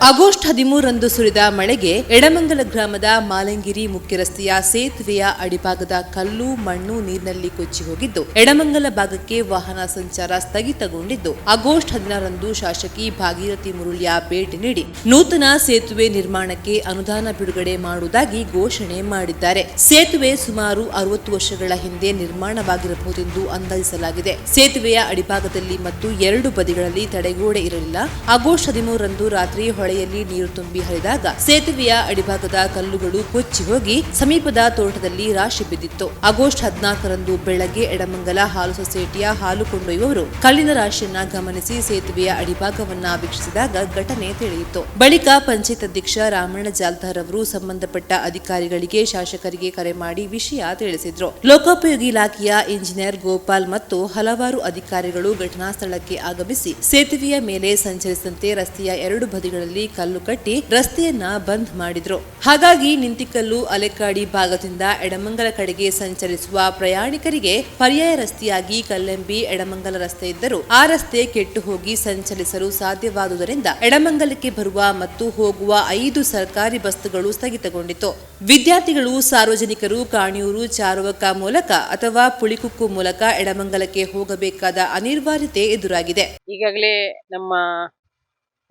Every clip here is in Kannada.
ಆಗಸ್ಟ್ 13ರಂದು ಸುರಿದ ಮಳೆಗೆ ಎಡಮಂಗಲ ಗ್ರಾಮದ ಮಾಲಂಗಿರಿ ಮುಖ್ಯ ರಸ್ತೆಯ ಸೇತುವೆಯ ಅಡಿಭಾಗದ ಕಲ್ಲು ಮಣ್ಣು ನೀರಿನಲ್ಲಿ ಕೊಚ್ಚಿ ಹೋಗಿದ್ದು ಎಡಮಂಗಲ ಭಾಗಕ್ಕೆ ವಾಹನ ಸಂಚಾರ ಸ್ಥಗಿತಗೊಂಡಿದ್ದು ಆಗಸ್ಟ್ 16ರಂದು ಶಾಸಕಿ ಭಾಗೀರಥಿ ಮುರುಳಿಯ ಭೇಟಿ ನೀಡಿ ನೂತನ ಸೇತುವೆ ನಿರ್ಮಾಣಕ್ಕೆ ಅನುದಾನ ಬಿಡುಗಡೆ ಮಾಡುವುದಾಗಿ ಘೋಷಣೆ ಮಾಡಿದ್ದಾರೆ. ಸೇತುವೆ ಸುಮಾರು 60 ವರ್ಷಗಳ ಹಿಂದೆ ನಿರ್ಮಾಣವಾಗಿರಬಹುದೆಂದು ಅಂದಾಜಿಸಲಾಗಿದೆ. ಸೇತುವೆಯ ಅಡಿಭಾಗದಲ್ಲಿ ಮತ್ತು ಎರಡು ಬದಿಗಳಲ್ಲಿ ತಡೆಗೋಡೆ ಇರಲಿಲ್ಲ. ಆಗಸ್ಟ್ 13ರಂದು ರಾತ್ರಿ ಹೊಳೆಯಲ್ಲಿ ನೀರು ತುಂಬಿ ಹರಿದಾಗ ಸೇತುವೆಯ ಅಡಿಭಾಗದ ಕಲ್ಲುಗಳು ಕೊಚ್ಚಿ ಹೋಗಿ ಸಮೀಪದ ತೋಟದಲ್ಲಿ ರಾಶಿ ಬಿದ್ದಿತ್ತು. ಆಗಸ್ಟ್ 14ರಂದು ಬೆಳಗ್ಗೆ ಎಡಮಂಗಲ ಹಾಲು ಸೊಸೈಟಿಯ ಹಾಲು ಕೊಂಡೊಯ್ಯುವವರು ಕಲ್ಲಿನ ರಾಶಿಯನ್ನ ಗಮನಿಸಿ ಸೇತುವೆಯ ಅಡಿಭಾಗವನ್ನ ವೀಕ್ಷಿಸಿದಾಗ ಘಟನೆ ತಿಳಿಯಿತು. ಬಳಿಕ ಪಂಚಾಯತ್ ಅಧ್ಯಕ್ಷ ರಾಮಣ್ಣ ಜಾಲ್ದಾರ್ ಅವರು ಸಂಬಂಧಪಟ್ಟ ಅಧಿಕಾರಿಗಳಿಗೆ ಶಾಸಕರಿಗೆ ಕರೆ ಮಾಡಿ ವಿಷಯ ತಿಳಿಸಿದ್ರು. ಲೋಕೋಪಯೋಗಿ ಇಲಾಖೆಯ ಇಂಜಿನಿಯರ್ ಗೋಪಾಲ್ ಮತ್ತು ಹಲವಾರು ಅಧಿಕಾರಿಗಳು ಘಟನಾ ಸ್ಥಳಕ್ಕೆ ಆಗಮಿಸಿ ಸೇತುವೆಯ ಮೇಲೆ ಸಂಚರಿಸದಂತೆ ರಸ್ತೆಯ ಎರಡು ಬದಿಗಳಲ್ಲಿ ಕಲ್ಲು ಕಟ್ಟಿ ರಸ್ತೆಯನ್ನ ಬಂದ್ ಮಾಡಿದ್ರು. ಹಾಗಾಗಿ ನಿಂತಿಕಲ್ಲು ಅಲೆಕಾಡಿ ಭಾಗದಿಂದ ಎಡಮಂಗಲ ಕಡೆಗೆ ಸಂಚರಿಸುವ ಪ್ರಯಾಣಿಕರಿಗೆ ಪರ್ಯಾಯ ರಸ್ತೆಯಾಗಿ ಕಲ್ಲಂಬಿ ಎಡಮಂಗಲ ರಸ್ತೆ ಇದ್ದರೂ ಆ ರಸ್ತೆ ಕೆಟ್ಟು ಹೋಗಿ ಸಂಚರಿಸಲು ಸಾಧ್ಯವಾದುದರಿಂದ ಎಡಮಂಗಲಕ್ಕೆ ಬರುವ ಮತ್ತು ಹೋಗುವ 5 ಸರ್ಕಾರಿ ಬಸ್ಗಳು ಸ್ಥಗಿತಗೊಂಡಿತು. ವಿದ್ಯಾರ್ಥಿಗಳು ಸಾರ್ವಜನಿಕರು ಕಾಣಿಯೂರು ಚಾರುವಕ ಮೂಲಕ ಅಥವಾ ಪುಳಿಕುಕ್ಕು ಮೂಲಕ ಎಡಮಂಗಲಕ್ಕೆ ಹೋಗಬೇಕಾದ ಅನಿವಾರ್ಯತೆ ಎದುರಾಗಿದೆ. ಈಗಾಗಲೇ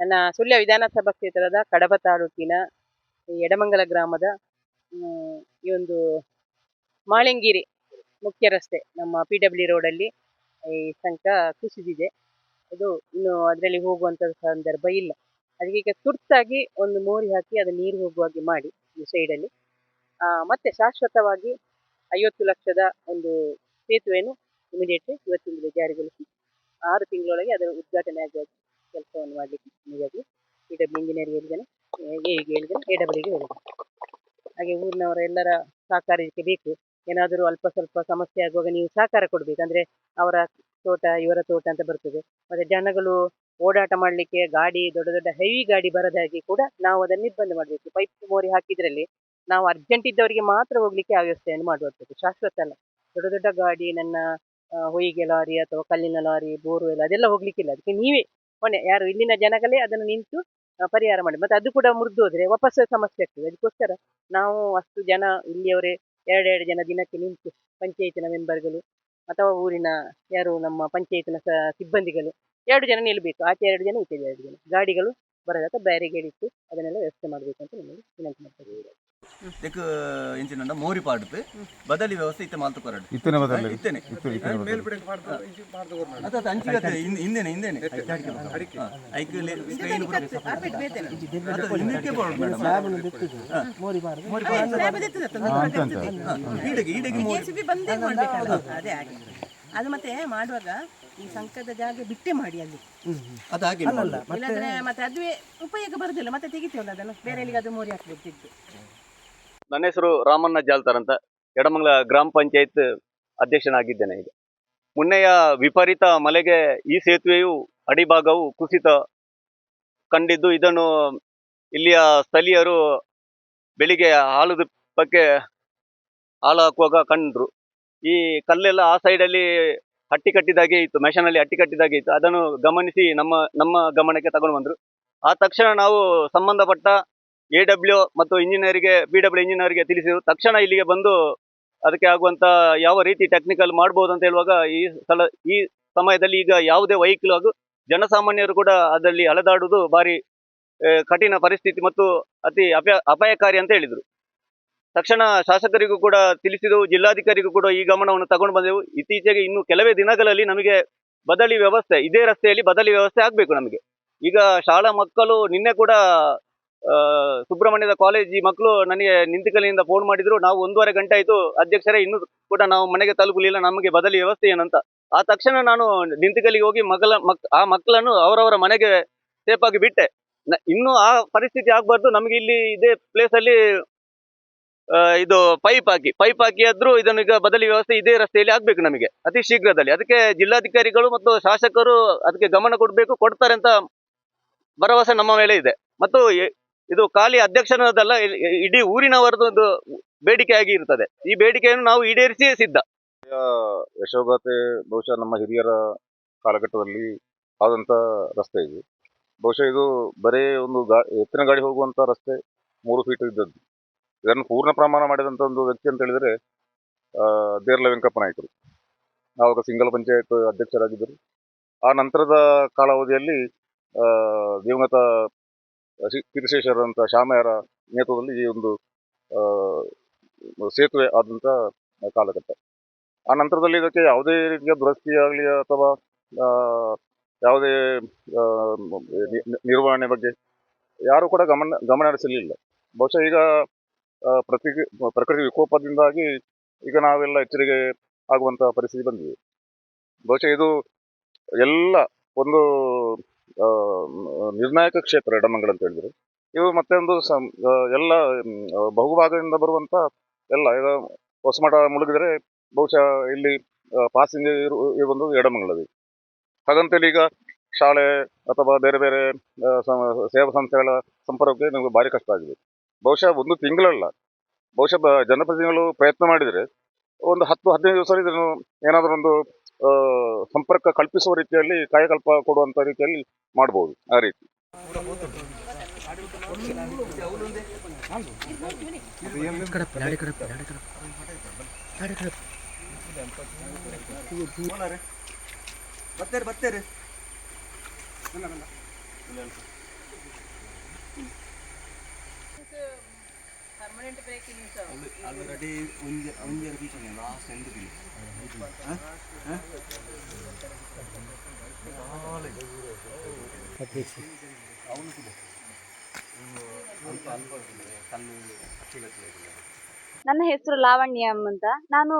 ನನ್ನ ಸುಳ್ಯ ವಿಧಾನಸಭಾ ಕ್ಷೇತ್ರದ ಕಡಬ ತಾಲೂಕಿನ ಎಡಮಂಗಲ ಗ್ರಾಮದ ಈ ಒಂದು ಮಾಳಂಗಿರಿ ಮುಖ್ಯ ರಸ್ತೆ ನಮ್ಮ PW ರೋಡಲ್ಲಿ ಈ ಸಂಕ ಕುಸಿದಿದೆ. ಅದು ಇನ್ನು ಅದರಲ್ಲಿ ಹೋಗುವಂಥ ಸಂದರ್ಭ ಇಲ್ಲ. ಅದಕ್ಕೆ ಈಗ ತುರ್ತಾಗಿ ಒಂದು ಮೋರಿ ಹಾಕಿ ಅದು ನೀರು ಹೋಗುವಾಗೆ ಮಾಡಿ ಈ ಸೈಡಲ್ಲಿ ಮತ್ತೆ ಶಾಶ್ವತವಾಗಿ 50 ಲಕ್ಷದ ಒಂದು ಸೇತುವೆಯನ್ನು ಇಮಿಡಿಯೇಟ್ಲಿ ಇವತ್ತಿಂದಲೇ ಜಾರಿಗೊಳಿಸಿ 6 ತಿಂಗಳೊಳಗೆ ಅದರ ಉದ್ಘಾಟನೆ ಆಗುವ ಕೆಲಸವನ್ನು ಮಾಡಲಿಕ್ಕೆ ಹೀಗಾಗಿ PW ಇಂಜಿನಿಯರ್ಗೆ ಹೇಳಿದ್ದೇನೆ, AEಗೆ ಹೇಳಿದ್ದೇನೆ, AWಗೆ ಹೇಳಿದ್ದೇನೆ. ಹಾಗೆ ಊರಿನವರ ಎಲ್ಲರ ಸಹಕಾರ ಇದಕ್ಕೆ ಬೇಕು. ಏನಾದರೂ ಅಲ್ಪ ಸ್ವಲ್ಪ ಸಮಸ್ಯೆ ಆಗುವಾಗ ನೀವು ಸಹಕಾರ ಕೊಡಬೇಕು. ಅಂದರೆ ಅವರ ತೋಟ ಇವರ ತೋಟ ಅಂತ ಬರ್ತದೆ. ಮತ್ತು ಜನಗಳು ಓಡಾಟ ಮಾಡಲಿಕ್ಕೆ ಗಾಡಿ ದೊಡ್ಡ ದೊಡ್ಡ ಹೆವಿ ಗಾಡಿ ಬರದ ಹಾಗೆ ಕೂಡ ನಾವು ಅದನ್ನು ನಿರ್ಬಂಧ ಮಾಡಬೇಕು. ಪೈಪ್ ಮೋರಿ ಹಾಕಿದ್ರಲ್ಲಿ ನಾವು ಅರ್ಜೆಂಟ್ ಇದ್ದವರಿಗೆ ಮಾತ್ರ ಹೋಗ್ಲಿಕ್ಕೆ ಆ ವ್ಯವಸ್ಥೆಯನ್ನು ಮಾಡುವಂಥದ್ದು, ಶಾಶ್ವತ ಅಲ್ಲ. ದೊಡ್ಡ ದೊಡ್ಡ ಗಾಡಿ ನನ್ನ ಹೊಯ್ಗೆ ಲಾರಿ ಅಥವಾ ಕಲ್ಲಿನ ಲಾರಿ ಬೋರ್ವೆಲ್ ಅದೆಲ್ಲ ಹೋಗ್ಲಿಕ್ಕಿಲ್ಲ. ಅದಕ್ಕೆ ನೀವೇ ಹೊಣೆ, ಯಾರು ಇಲ್ಲಿನ ಜನಗಳೇ ಅದನ್ನು ನಿಂತು ಪರಿಹಾರ ಮಾಡಿ. ಮತ್ತೆ ಅದು ಕೂಡ ಮುರಿದು ಹೋದ್ರೆ ವಾಪಸ್ ಸಮಸ್ಯೆ ಆಗ್ತದೆ. ಅದಕ್ಕೋಸ್ಕರ ನಾವು ಅಷ್ಟು ಜನ ಇಲ್ಲಿಯವರೇ 2 ಜನ ದಿನಕ್ಕೆ ನಿಂತು ಪಂಚಾಯತಿನ ಮೆಂಬರ್ಗಳು ಅಥವಾ ಊರಿನ ಯಾರು ನಮ್ಮ ಪಂಚಾಯತಿನ ಸಿಬ್ಬಂದಿಗಳು 2 ಜನ ನಿಲ್ಲಬೇಕು. ಆಚೆ 2 ಜನ ಈಚೆ 2 ಜನ, ಗಾಡಿಗಳು ಬರೋದಕ್ಕೆ ಬ್ಯಾರಿಗೇಡ್ ಇಟ್ಟು ಅದನ್ನೆಲ್ಲ ವ್ಯವಸ್ಥೆ ಮಾಡಬೇಕು ಅಂತ ನಿಮಗೆ ವಿನಂತಿ ಮಾಡ್ತೇವೆ. एक इंचिन मोरी पाडते बदली व्यवस्थे इतने मालतु करड इतने बदल इतने मेलपड़े आता अंचिगते इंदेने इंदेने ಐಕ್ ಸ್ಕ್ರೀನ್ ಕೂಡ ಹಿಂದಕ್ಕೆ ಬೋರ್ಡ್ ಮೇಡಂ ಮೋರಿ ಈಡೆಗೆ ಜೆಸಿಬಿ ಬಂದೇ ಮಾಡಬೇಕು. ಅದೇ ಹಾಗೆ ಅದು ಮತ್ತೆ ಮಾಡುವಾಗ ಈ ಸಂಕದ ಜಾಗ ಬಿಟ್ಟೆ ಮಾಡಿ ಅಲ್ಲಿ ಅದು ಹಾಗೆ ಇಲ್ಲಂದ್ರೆ ಮತ್ತೆ ಅದುವೇ ಉಪಯೋಗ ಬರುದಿಲ್ಲ. ಮತ್ತೆ ತೆಗಿತೀವಲ್ಲ ಅದನ್ನು ಬೇರೆ ಎಲ್ಲಿಗೆ ಅದು ಮೋರಿ ಹಾಕ್ಬಿಡ್ತಿದ್ದು. ನನ್ನ ಹೆಸರು ರಾಮಣ್ಣ ಜಾಲ್ತಾರ್ ಅಂತ, ಎಡಮಂಗಲ ಗ್ರಾಮ ಪಂಚಾಯತ್ ಅಧ್ಯಕ್ಷನಾಗಿದ್ದೇನೆ. ಈಗ ಮೊನ್ನೆಯ ವಿಪರೀತ ಮಳೆಗೆ ಈ ಸೇತುವೆಯು ಅಡಿಭಾಗವು ಕುಸಿತ ಕಂಡಿದ್ದು, ಇದನ್ನು ಇಲ್ಲಿಯ ಸ್ಥಳೀಯರು ಬೆಳಿಗ್ಗೆ ಹಾಲು ತುಪ್ಪಕ್ಕೆ ಹಾಲು ಹಾಕುವಾಗ ಕಂಡ್ರು. ಈ ಕಲ್ಲೆಲ್ಲ ಆ ಸೈಡಲ್ಲಿ ಹಟ್ಟಿ ಕಟ್ಟಿದಾಗೆ ಇತ್ತು, ಮೆಷನಲ್ಲಿ ಹಟ್ಟಿ ಕಟ್ಟಿದಾಗೆ ಇತ್ತು. ಅದನ್ನು ಗಮನಿಸಿ ನಮ್ಮ ಗಮನಕ್ಕೆ ತಗೊಂಡು ಬಂದರು. ಆ ತಕ್ಷಣ ನಾವು ಸಂಬಂಧಪಟ್ಟ AW ಮತ್ತು PW ಇಂಜಿನಿಯರ್ಗೆ ತಿಳಿಸಿದ್ರು. ತಕ್ಷಣ ಇಲ್ಲಿಗೆ ಬಂದು ಅದಕ್ಕೆ ಆಗುವಂತ ಯಾವ ರೀತಿ ಟೆಕ್ನಿಕಲ್ ಮಾಡ್ಬೋದು ಅಂತ ಹೇಳುವಾಗ ಈ ಸಮಯದಲ್ಲಿ ಈಗ ಯಾವುದೇ ವೆಹಿಕಲ್ ಹಾಗೂ ಜನಸಾಮಾನ್ಯರು ಕೂಡ ಅದರಲ್ಲಿ ಅಲೆದಾಡುವುದು ಭಾರಿ ಕಠಿಣ ಪರಿಸ್ಥಿತಿ ಮತ್ತು ಅತಿ ಅಪಾಯಕಾರಿ ಅಂತ ಹೇಳಿದ್ರು. ತಕ್ಷಣ ಶಾಸಕರಿಗೂ ಕೂಡ ತಿಳಿಸಿದೆವು, ಜಿಲ್ಲಾಧಿಕಾರಿಗೂ ಕೂಡ ಈ ಗಮನವನ್ನು ತಗೊಂಡು ಬಂದೆವು. ಇತ್ತೀಚೆಗೆ ಇನ್ನು ಕೆಲವೇ ದಿನಗಳಲ್ಲಿ ನಮಗೆ ಬದಲಿ ವ್ಯವಸ್ಥೆ, ಇದೇ ರಸ್ತೆಯಲ್ಲಿ ಬದಲಿ ವ್ಯವಸ್ಥೆ ಆಗಬೇಕು ನಮಗೆ. ಈಗ ಶಾಲಾ ಮಕ್ಕಳು ನಿನ್ನೆ ಕೂಡ ಸುಬ್ರಹ್ಮಣ್ಯದ ಕಾಲೇಜಿ ಮಕ್ಕಳು ನನಗೆ ನಿಂತಿಕಲಿನಿಂದ ಫೋನ್ ಮಾಡಿದ್ರು. ನಾವು 1.5 ಗಂಟೆ ಆಯಿತು ಅಧ್ಯಕ್ಷರೇ, ಇನ್ನೂ ಕೂಡ ನಾವು ಮನೆಗೆ ತಲುಪಲಿಲ್ಲ, ನಮಗೆ ಬದಲಿ ವ್ಯವಸ್ಥೆ ಏನಂತ. ಆ ತಕ್ಷಣ ನಾನು ನಿಂತಿಕಲಿಗೆ ಹೋಗಿ ಆ ಮಕ್ಕಳನ್ನು ಅವರವರ ಮನೆಗೆ ಸೇಫ್ ಆಗಿ ಬಿಟ್ಟೆ. ಇನ್ನೂ ಆ ಪರಿಸ್ಥಿತಿ ಆಗಬಾರ್ದು. ನಮಗೆ ಇಲ್ಲಿ ಇದೇ ಪ್ಲೇಸಲ್ಲಿ ಇದು ಪೈಪ್ ಹಾಕಿ ಆದ್ರೂ ಇದನ್ನು ಈಗ ಬದಲಿ ವ್ಯವಸ್ಥೆ ಇದೇ ರಸ್ತೆಯಲ್ಲಿ ಆಗ್ಬೇಕು ನಮಗೆ ಅತಿ ಶೀಘ್ರದಲ್ಲಿ. ಅದಕ್ಕೆ ಜಿಲ್ಲಾಧಿಕಾರಿಗಳು ಮತ್ತು ಶಾಸಕರು ಅದಕ್ಕೆ ಗಮನ ಕೊಡ್ತಾರೆ ಅಂತ ಭರವಸೆ ನಮ್ಮ ಮೇಲೆ ಇದೆ. ಮತ್ತು ಇದು ಖಾಲಿ ಅಧ್ಯಕ್ಷನದಲ್ಲ, ಇಡೀ ಊರಿನವರದೊಂದು ಬೇಡಿಕೆ ಆಗಿ ಇರ್ತದೆ. ಈ ಬೇಡಿಕೆಯನ್ನು ನಾವು ಈಡೇರಿಸಿಯೇ ಸಿದ್ಧ. ಯಶೋಗಾಥೆ ಬಹುಶಃ ನಮ್ಮ ಹಿರಿಯರ ಕಾಲಘಟ್ಟದಲ್ಲಿ ಆದಂತ ರಸ್ತೆ ಇದು. ಬಹುಶಃ ಇದು ಬರೀ ಒಂದು ಎತ್ತಿನ ಗಾಡಿ ಹೋಗುವಂತ ರಸ್ತೆ 3 ಫೀಟ್ ಇದ್ದದ್ದು. ಇದನ್ನು ಪೂರ್ಣ ಪ್ರಮಾಣ ಮಾಡಿದಂತ ಒಂದು ವ್ಯಕ್ತಿ ಅಂತ ಹೇಳಿದ್ರೆ ದೇರ್ಲ ವೆಂಕಪ್ಪ ನಾಯ್ಕರು. ಆವಾಗ ಸಿಂಗಲ್ ಪಂಚಾಯತ್ ಅಧ್ಯಕ್ಷರಾಗಿದ್ದರು. ಆ ನಂತರದ ಕಾಲಾವಧಿಯಲ್ಲಿ ದಿವಂಗತ ಕಿರಿಶೇಷರಂತ ಶಾಮಯ್ಯರ ನೇತೃತ್ವದಲ್ಲಿ ಈ ಒಂದು ಆ, ಸೇತುವೆ ಆದಂತ ಕಾಲಘಟ್ಟ. ಆ ನಂತರದಲ್ಲಿ ಇದಕ್ಕೆ ಯಾವುದೇ ರೀತಿಯ ದುರಸ್ತಿ ಆಗಲಿ ಅಥವಾ ಆ, ಯಾವುದೇ ಆ, ನಿರ್ವಹಣೆ ಬಗ್ಗೆ ಯಾರು ಕೂಡ ಗಮನ ಹರಿಸಲಿಲ್ಲ. ಬಹುಶಃ ಈಗ ಪ್ರಕೃತಿ ವಿಕೋಪದಿಂದಾಗಿ ಈಗ ನಾವೆಲ್ಲ ಎಚ್ಚರಿಕೆ ಆಗುವಂತ ಪರಿಸ್ಥಿತಿ ಬಂದಿದೆ. ಬಹುಶಃ ಇದು ಎಲ್ಲ ಒಂದು ಆ, ನಿರ್ಣಾಯಕ ಕ್ಷೇತ್ರ ಎಡಮಂಗಲ ಅಂತ ಹೇಳಿದ್ರೆ ಇವು ಮತ್ತೆ ಒಂದು ಎಲ್ಲ ಬಹುಭಾಗದಿಂದ ಬರುವಂತ ಎಲ್ಲ ಈಗ ಹೊಸಮಠ ಮುಳುಗಿದ್ರೆ ಬಹುಶಃ ಇಲ್ಲಿ ಪಾಸಿಂಗ್ ಇರುವುದು ಎಡಮಂಗಲವೇ. ಹಾಗಂತೇಳಿ ಈಗ ಶಾಲೆ ಅಥವಾ ಬೇರೆ ಬೇರೆ ಸೇವಾ ಸಂಸ್ಥೆಗಳ ಸಂಪರ್ಕಕ್ಕೆ ನಮಗೆ ಭಾರಿ ಕಷ್ಟ ಆಗಿದೆ. ಬಹುಶಃ ಒಂದು ತಿಂಗಳಲ್ಲ, ಬಹುಶಃ ಜನಪ್ರತಿನಿಧಿಗಳು ಪ್ರಯತ್ನ ಮಾಡಿದರೆ ಒಂದು 10-15 ದಿವಸ ಇದನ್ನು ಏನಾದರೂ ಒಂದು ಸಂಪರ್ಕ ಕಲ್ಪಿಸುವ ರೀತಿಯಲ್ಲಿ ಕಾಯಕಲ್ಪ ಕೊಡುವಂತ ರೀತಿಯಲ್ಲಿ ಮಾಡಬಹುದು. ಆ ರೀತಿ ಬತ್ತೇರಿ ಆಲ್ರೆಡಿ ಒಂದೇ ಲಾಸ್ಟ್ ಎಂಡ್ ನನ್ನ ಹೆಸರು ಲಾವಣ್ಯ ಅಂತ. ನಾನು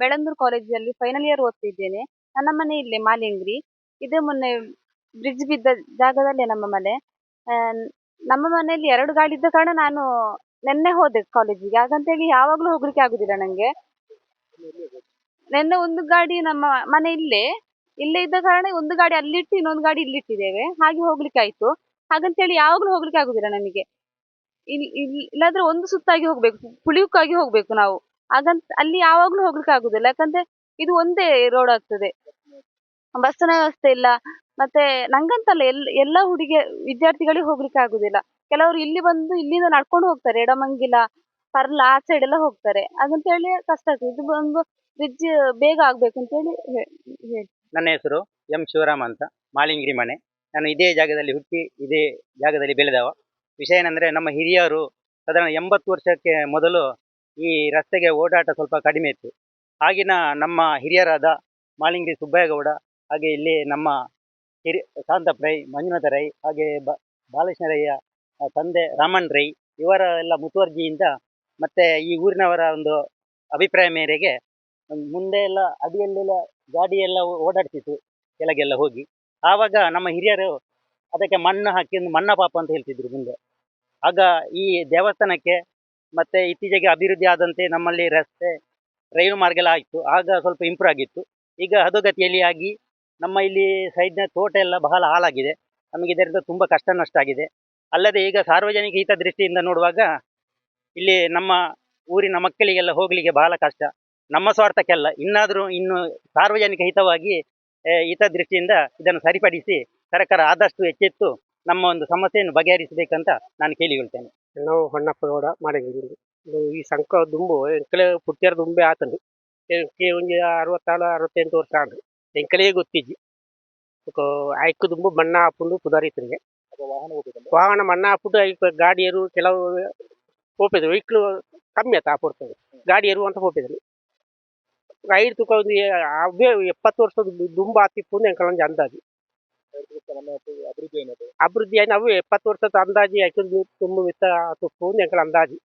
ಬೆಳಂದೂರು ಕಾಲೇಜಲ್ಲಿ ಫೈನಲ್ ಇಯರ್ ಓದ್ತಿದ್ದೇನೆ. ನನ್ನ ಮನೆ ಇಲ್ಲೇ ಮಾಲಿಂಗ್ರಿ. ಇದೇ ಮೊನ್ನೆ ಬ್ರಿಡ್ಜ್ ಬಿದ್ದ ಜಾಗದಲ್ಲೇ ನಮ್ಮ ಮನೆ. ನಮ್ಮ ಮನೆಯಲ್ಲಿ 2 ಗಾಡಿ ಇದ್ದ ಕಾರಣ ನಾನು ನೆನ್ನೆ ಹೋದೆ ಕಾಲೇಜಿಗೆ. ಹಾಗಂತೇಳಿ ಯಾವಾಗಲೂ ಹೋಗ್ಲಿಕ್ಕೆ ಆಗುದಿಲ್ಲ ನಂಗೆ. ನೆನ್ನೆ ಒಂದು ಗಾಡಿ ನಮ್ಮ ಮನೆ ಇಲ್ಲೇ ಇದ್ದ ಕಾರಣ ಒಂದು ಗಾಡಿ ಅಲ್ಲಿಟ್ಟು ಇನ್ನೊಂದು ಗಾಡಿ ಇಲ್ಲಿಟ್ಟಿದ್ದೇವೆ, ಹಾಗೆ ಹೋಗ್ಲಿಕ್ಕೆ ಆಯ್ತು. ಹಾಗಂತೇಳಿ ಯಾವಾಗಲೂ ಹೋಗ್ಲಿಕ್ಕೆ ಆಗುದಿಲ್ಲ ನಮಗೆ. ಇಲ್ಲಾದ್ರೆ ಒಂದು ಸುತ್ತಾಗಿ ಹೋಗ್ಬೇಕು, ಪುಳಿಯುಕ್ಕಾಗಿ ಹೋಗ್ಬೇಕು ನಾವು. ಹಾಗಂತ ಅಲ್ಲಿ ಯಾವಾಗ್ಲೂ ಹೋಗ್ಲಿಕ್ಕೆ ಆಗುದಿಲ್ಲ, ಯಾಕಂದ್ರೆ ಇದು ಒಂದೇ ರೋಡ್ ಆಗ್ತದೆ, ಬಸ್ಸಿನ ವ್ಯವಸ್ಥೆ ಇಲ್ಲ. ಮತ್ತೆ ನಂಗಂತಲ್ಲ, ಎಲ್ಲ ವಿದ್ಯಾರ್ಥಿಗಳಿಗೆ ಹೋಗ್ಲಿಕ್ಕೆ ಆಗುದಿಲ್ಲ. ಕೆಲವರು ಇಲ್ಲಿ ಬಂದು ಇಲ್ಲಿಂದ ನಡ್ಕೊಂಡು ಹೋಗ್ತಾರೆ, ಎಡಮಂಗಿಲ ಪರ್ಲ ಆ ಸೈಡ್ ಎಲ್ಲ ಹೋಗ್ತಾರೆ. ಹಾಗಂತೇಳಿ ಕಷ್ಟ ಆಗ್ತದೆ. ಇದು ಒಂದು ಬ್ರಿಡ್ಜ್ ಬೇಗ ಆಗ್ಬೇಕು ಅಂತೇಳಿ ಹೇಳಿ. ನನ್ನ ಹೆಸರು ಎಂ ಶಿವರಾಮ್ ಅಂತ, ಮಾಲಿಂಗ್ರಿ ಮನೆ. ನಾನು ಇದೇ ಜಾಗದಲ್ಲಿ ಹುಟ್ಟಿ ಇದೇ ಜಾಗದಲ್ಲಿ ಬೆಳೆದವ. ವಿಷಯ ಏನಂದರೆ, ನಮ್ಮ ಹಿರಿಯರು ಸಾಧಾರಣ 80 ವರ್ಷಕ್ಕೆ ಮೊದಲು ಈ ರಸ್ತೆಗೆ ಓಡಾಟ ಸ್ವಲ್ಪ ಕಡಿಮೆ ಇತ್ತು. ಆಗಿನ ನಮ್ಮ ಹಿರಿಯರಾದ ಮಾಲಿಂಗ್ರಿ ಸುಬ್ಬಯ್ಯಗೌಡ, ಹಾಗೆ ಇಲ್ಲಿ ನಮ್ಮ ಶಾಂತಪ್ಪ ರೈ, ಮಂಜುನಾಥ ರೈ, ಹಾಗೆ ಬಾಲಕೃಷ್ಣ ರೈಯ ತಂದೆ ರಾಮನ್ ರೈ, ಇವರ ಎಲ್ಲ ಮುತುವರ್ಜಿಯಿಂದ ಮತ್ತು ಈ ಊರಿನವರ ಒಂದು ಅಭಿಪ್ರಾಯ ಮೇರೆಗೆ ಮುಂದೆ ಎಲ್ಲ ಅಡಿಯಲ್ಲೆಲ್ಲ ಗಾಡಿ ಎಲ್ಲ ಓಡಾಡ್ತಿತ್ತು ಕೆಳಗೆಲ್ಲ ಹೋಗಿ. ಆವಾಗ ನಮ್ಮ ಹಿರಿಯರು ಅದಕ್ಕೆ ಮಣ್ಣು ಹಾಕಿ ಒಂದು ಮಣ್ಣ ಪಾಪ ಅಂತ ಹೇಳ್ತಿದ್ರು ಮುಂದೆ. ಆಗ ಈ ದೇವಸ್ಥಾನಕ್ಕೆ ಮತ್ತು ಇತ್ತೀಚೆಗೆ ಅಭಿವೃದ್ಧಿ ಆದಂತೆ ನಮ್ಮಲ್ಲಿ ರಸ್ತೆ, ರೈಲು ಮಾರ್ಗ ಎಲ್ಲ ಆಯಿತು. ಆಗ ಸ್ವಲ್ಪ ಇಂಪ್ರೂವ್ ಆಗಿತ್ತು. ಈಗ ಅಧೋಗತಿಯಲ್ಲಿ ಆಗಿ ನಮ್ಮ ಇಲ್ಲಿ ಸೈಡ್ನ ತೋಟ ಎಲ್ಲ ಬಹಳ ಹಾಳಾಗಿದೆ. ನಮಗೆ ಇದರಿಂದ ತುಂಬ ಕಷ್ಟ ನಷ್ಟ ಆಗಿದೆ. ಅಲ್ಲದೆ ಈಗ ಸಾರ್ವಜನಿಕ ಹಿತದೃಷ್ಟಿಯಿಂದ ನೋಡುವಾಗ ಇಲ್ಲಿ ನಮ್ಮ ಊರಿನ ಮಕ್ಕಳಿಗೆಲ್ಲ ಹೋಗಲಿಕ್ಕೆ ಬಹಳ ಕಷ್ಟ. ನಮ್ಮ ಸ್ವಾರ್ಥಕ್ಕೆಲ್ಲ, ಇನ್ನು ಸಾರ್ವಜನಿಕ ಹಿತದೃಷ್ಟಿಯಿಂದ ಇದನ್ನು ಸರಿಪಡಿಸಿ ಸರ್ಕಾರ ಆದಷ್ಟು ಎಚ್ಚೆತ್ತು ನಮ್ಮ ಒಂದು ಸಮಸ್ಯೆಯನ್ನು ಬಗೆಹರಿಸಬೇಕಂತ ನಾನು ಕೇಳಿಕೊಳ್ತೇನೆ. ನಾವು ಹೊನ್ನಪ್ಪಗೌಡ ಮಾಡಿದ್ದೀವಿ. ಈ ಸಂಕ ದುಂಬು ಎಂಕಲೆ ಪುಟ್ಟಿಯರ ದುಂಬೆ ಆತಂದು ಒಂದು 64-68 ವರ್ಷ ಆಡು ಎಂಕಲೇ ಗೊತ್ತಿಜ್ಜಿ ಆಯ್ಕು ದುಂಬು ಮಣ್ಣ ಹಾಪುಂಡು ಪುದಾರಿತರಿಗೆ ವಾಹನ ಮಣ್ಣ ಹಾಪುಟ್ಟು ಐಕ್ ಗಾಡಿಯರು ಕೆಲವು ಹೋಪಿದ್ರು. ವೈಕ್ಲು ಕಮ್ಮಿ ಆಯ್ತು ಹಾಪುಡ್ತದೆ ಗಾಡಿಯರು ಅಂತ ಹೋಪಿದ್ರು. ಐದು ತುಕ ಒಂದು ಅವೇ 70 ವರ್ಷದ ದುಂಬು ಆತಿಪ್ಪು ಎಂಕಲೊಂದು ಅಂದಾಜು ಅಭಿವೃದ್ಧಿ ಆಯ್ತು. ಅವು 70 ವರ್ಷದ ಅಂದಾಜು ಯಾಕೆ ತುಂಬ ವಿತ್ತ ತುಪ್ಪು ಎಂಕಲ ಅಂದಾಜು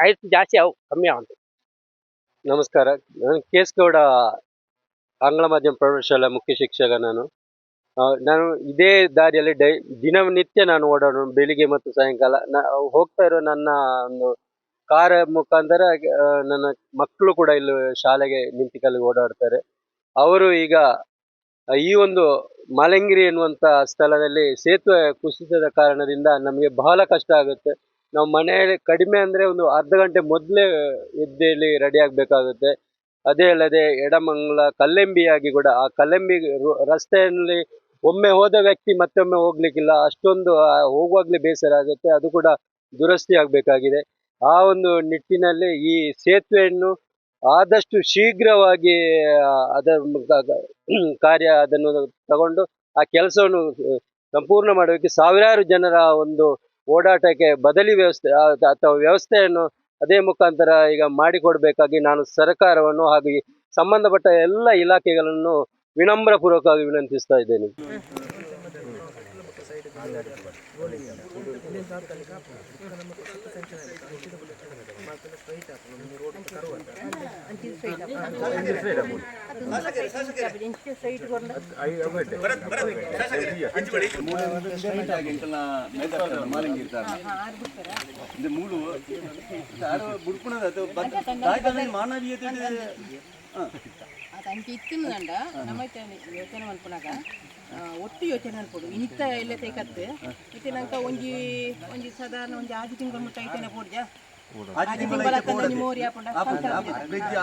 ಐದು ಜಾಸ್ತಿ ಅವು ಕಮ್ಮಿ ಅವಂತ. ನಮಸ್ಕಾರ, ನಾನು KS ಗೌಡ ಆಂಗ್ಲ ಮಾಧ್ಯಮ ಪ್ರೌಢಶಾಲಾ ಮುಖ್ಯ ಶಿಕ್ಷಕ. ನಾನು ಇದೇ ದಾರಿಯಲ್ಲಿ ದಿನನಿತ್ಯ ನಾನು ಓಡಾಡೋ, ಬೆಳಿಗ್ಗೆ ಮತ್ತು ಸಾಯಂಕಾಲ ಹೋಗ್ತಾ ಇರೋ ನನ್ನ ಒಂದು ಕಾರ್ ಮುಖಾಂತರ ನನ್ನ ಮಕ್ಕಳು ಕೂಡ ಇಲ್ಲಿ ಶಾಲೆಗೆ ನಿಂತಿಕಲ್ಲಿ ಓಡಾಡ್ತಾರೆ. ಅವರು ಈಗ ಈ ಒಂದು ಮಾಲಂಗಿರಿ ಎನ್ನುವಂತ ಸ್ಥಳದಲ್ಲಿ ಸೇತುವೆ ಕುಸಿತದ ಕಾರಣದಿಂದ ನಮಗೆ ಬಹಳ ಕಷ್ಟ ಆಗುತ್ತೆ. ನಾವು ಮನೆಯಲ್ಲಿ ಕಡಿಮೆ ಅಂದ್ರೆ ಒಂದು ಅರ್ಧ ಗಂಟೆ ಮೊದಲೇ ಎದ್ದೇಳಿ ರೆಡಿ ಆಗ್ಬೇಕಾಗುತ್ತೆ. ಅದೇ ಅಲ್ಲದೆ ಎಡಮಂಗಲ ಕಲ್ಲೆಂಬಿಯಾಗಿ ಕೂಡ ಆ ಕಲ್ಲೆಂಬಿ ರಸ್ತೆಯಲ್ಲಿ ಒಮ್ಮೆ ಹೋದ ವ್ಯಕ್ತಿ ಮತ್ತೊಮ್ಮೆ ಹೋಗ್ಲಿಕ್ಕಿಲ್ಲ, ಅಷ್ಟೊಂದು ಹೋಗುವಾಗ್ಲೇ ಬೇಸರ ಆಗುತ್ತೆ. ಅದು ಕೂಡ ದುರಸ್ತಿ ಆಗಬೇಕಾಗಿದೆ. ಆ ಒಂದು ನಿಟ್ಟಿನಲ್ಲಿ ಈ ಸೇತುವೆಯನ್ನು ಆದಷ್ಟು ಶೀಘ್ರವಾಗಿ ಕಾರ್ಯ ಅದನ್ನು ತಗೊಂಡು ಆ ಕೆಲಸವನ್ನು ಸಂಪೂರ್ಣ ಮಾಡೋಕ್ಕೆ ಸಾವಿರಾರು ಜನರ ಒಂದು ಓಡಾಟಕ್ಕೆ ಬದಲಿ ವ್ಯವಸ್ಥೆ ಅಥವಾ ವ್ಯವಸ್ಥೆಯನ್ನು ಅದೇ ಮುಖಾಂತರ ಈಗ ಮಾಡಿಕೊಡ್ಬೇಕಾಗಿ ನಾನು ಸರ್ಕಾರವನ್ನು ಹಾಗೂ ಸಂಬಂಧಪಟ್ಟ ಎಲ್ಲ ಇಲಾಖೆಗಳನ್ನು ವಿನಮ್ರಪೂರ್ವಕವಾಗಿ ವಿನಂತಿಸ್ತಾ ಇದ್ದೇನೆ. ಅದಂಚೆ ಇತ್ತಿನದಂಡ ನಮ್ಮೈತೆ ಯೋಚನೆ ಮನ್ಪುನಾಗ ಒಟ್ಟು ಯೋಚನೆ ಅನ್ಕೊಡು ಇನಿತ್ತ ಎಲ್ಲ ತೇಕತ್ತೆ ಇತ್ತೆ ನಂಕ ಒಂಜಿ ಸಾಧಾರಣ ಒಂಜಿ 6 ತಿಂಗಳು ಮುಟ್ಟ ಐತೆನೆ ಪೋಡ್ಜಾ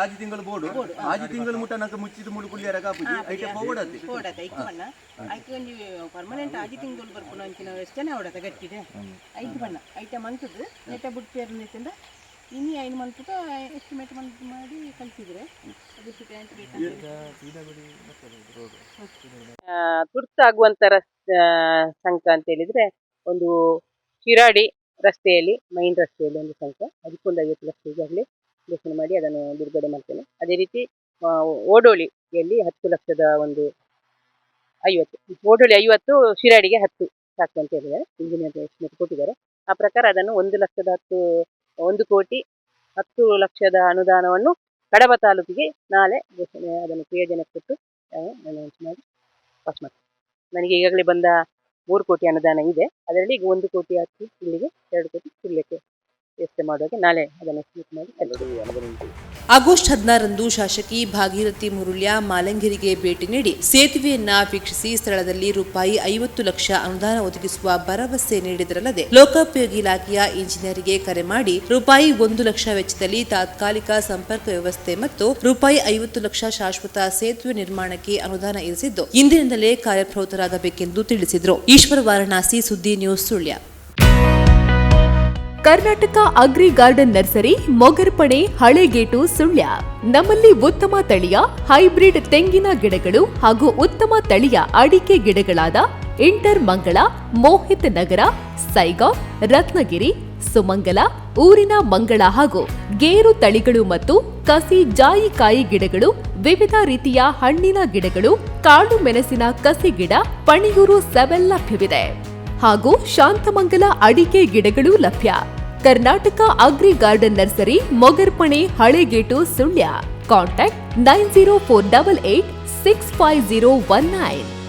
ಆಜಿ ತಿಂಗಳು ಬೋಡು 6 ತಿಂಗಳು ಮುಟ್ಟ ನಂಗೆ ಮುಚ್ಚಿದ ಮುಳು ಕುಳಿಯರ ಕಾಪುಜಿ ಐತೆ ಪೋಡತ್ತೆ ಪೋಡತ್ತೆ ಐಕ್ಮಣ್ಣ ಐಕೆ ಒಂಜಿ ಪರ್ಮನೆಂಟ್ 6 ತಿಂಗಳು ಬರ್ಪುನ ಅಂಚಿನ ಎಷ್ಟನೇ ಓಡತ್ತೆ ಗಟ್ಟಿದೆ ಐದು ಬಣ್ಣ ಐತೆ ಮಂತದ್ದು ನೆಟ್ಟ ಬಿಟ್ಟು ನಿಂತಿಂದ ಇನ್ನು 5 ಮಂತ್ ಎಸ್ಟಿಮೇಟ್ ಮಾಡಿ ಕಳಿಸಿದ್ರೆ ತುರ್ತಾಗುವಂತ ಸಂಕ ಅಂತ ಹೇಳಿದ್ರೆ ಒಂದು ಶಿರಾಡಿ ರಸ್ತೆಯಲ್ಲಿ ಮೈನ್ ರಸ್ತೆಯಲ್ಲಿ ಒಂದು ಸಂಕ ಅದಕ್ಕೊಂದು 50 ಲಕ್ಷ ಈಗಾಗಲೇ ಘೋಷಣೆ ಮಾಡಿ ಅದನ್ನು ಬಿಡುಗಡೆ ಮಾಡ್ತೇನೆ. ಅದೇ ರೀತಿ ಓಡೋಳಿಯಲ್ಲಿ 10 ಲಕ್ಷದ ಒಂದು 50 ಓಡೋಳಿ 50 ಶಿರಾಡಿಗೆ 10 ಸಾಕು ಅಂತ ಹೇಳಿದ್ದಾರೆ. ಇಂಜಿನಿಯರ್ ಎಸ್ಟಿಮೇಟ್ ಕೊಟ್ಟಿದ್ದಾರೆ. ಆ ಪ್ರಕಾರ ಅದನ್ನು 1 ಕೋಟಿ 10 ಲಕ್ಷದ ಅನುದಾನವನ್ನು ಕಡಬ ತಾಲೂಕಿಗೆ ನಾಳೆ ಘೋಷಣೆ ಅದನ್ನು ಪ್ರಯೋಜನ ಕೊಟ್ಟು ಅನೌನ್ಸ್ ಮಾಡಿ ಪಾಸ್ ಮಾಡ್ತೀವಿ. ನನಗೆ ಈಗಾಗಲೇ ಬಂದ 3 ಕೋಟಿ ಅನುದಾನ ಇದೆ. ಅದರಲ್ಲಿ ಈಗ 1 ಕೋಟಿ 10 ಇಲ್ಲಿಗೆ 2 ಕೋಟಿ ಇಲ್ಲಿಗೆ ವ್ಯವಸ್ಥೆ ಮಾಡುವಾಗ ನಾಳೆ ಅದನ್ನು ಎಸ್ಟಿಮೇಟ್ ಮಾಡಿ ಆಗಸ್ಟ್ 16ರಂದು ಶಾಸಕಿ ಭಾಗೀರಥಿ ಮುರುಳ್ಯ ಮಾಲಂಗಿರಿಗೆ ಭೇಟಿ ನೀಡಿ ಸೇತುವೆಯನ್ನ ವೀಕ್ಷಿಸಿ ಸ್ಥಳದಲ್ಲಿ ರೂಪಾಯಿ 50 ಲಕ್ಷ ಅನುದಾನ ಒದಗಿಸುವ ಭರವಸೆ ನೀಡಿದರಲ್ಲದೆ ಲೋಕೋಪಯೋಗಿ ಇಲಾಖೆಯ ಇಂಜಿನಿಯರಿಗೆ ಕರೆ ಮಾಡಿ ರೂಪಾಯಿ 1 ಲಕ್ಷ ವೆಚ್ಚದಲ್ಲಿ ತಾತ್ಕಾಲಿಕ ಸಂಪರ್ಕ ವ್ಯವಸ್ಥೆ ಮತ್ತು ರೂಪಾಯಿ 50 ಲಕ್ಷ ಶಾಶ್ವತ ಸೇತುವೆ ನಿರ್ಮಾಣಕ್ಕೆ ಅನುದಾನ ಇರಿಸಿದ್ದು ಇಂದಿನಿಂದಲೇ ಕಾರ್ಯಪ್ರವೃತ್ತರಾಗಬೇಕೆಂದು ತಿಳಿಸಿದರು. ಈಶ್ವರ ವಾರಣಾಸಿ, ಸುದ್ದಿ news, Sullia. Karnataka agri garden nursery, Mogarpane, Halegate, Sullia. ನಮ್ಮಲ್ಲಿ ಉತ್ತಮ ತಳಿಯ ಹೈಬ್ರಿಡ್ ತೆಂಗಿನ ಗಿಡಗಳು ಹಾಗೂ ಉತ್ತಮ ತಳಿಯ ಅಡಿಕೆ ಗಿಡಗಳಾದ ಇಂಟರ್ ಮಂಗಳ, ಮೋಹಿತ್ ನಗರ, ಸೈಗಾವ್, ರತ್ನಗಿರಿ, ಸುಮಂಗಲ, ಊರಿನ ಮಂಗಳ ಹಾಗೂ ಗೇರು ತಳಿಗಳು ಮತ್ತು ಕಸಿ ಜಾಯಿಕಾಯಿ ಗಿಡಗಳು, ವಿವಿಧ ರೀತಿಯ ಹಣ್ಣಿನ ಗಿಡಗಳು, ಕಾಳು ಮೆಣಸಿನ ಕಸಿ ಗಿಡ, ಪಣಿಯೂರು 7 ಲಭ್ಯವಿದೆ ಹಾಗೂ ಶಾಂತಮಂಗಲ ಅಡಿಕೆ ಗಿಡಗಳು ಲಭ್ಯ. Karnataka agri garden nursery, Mogarpane, Halegate, Sullia. Contact 9048865019.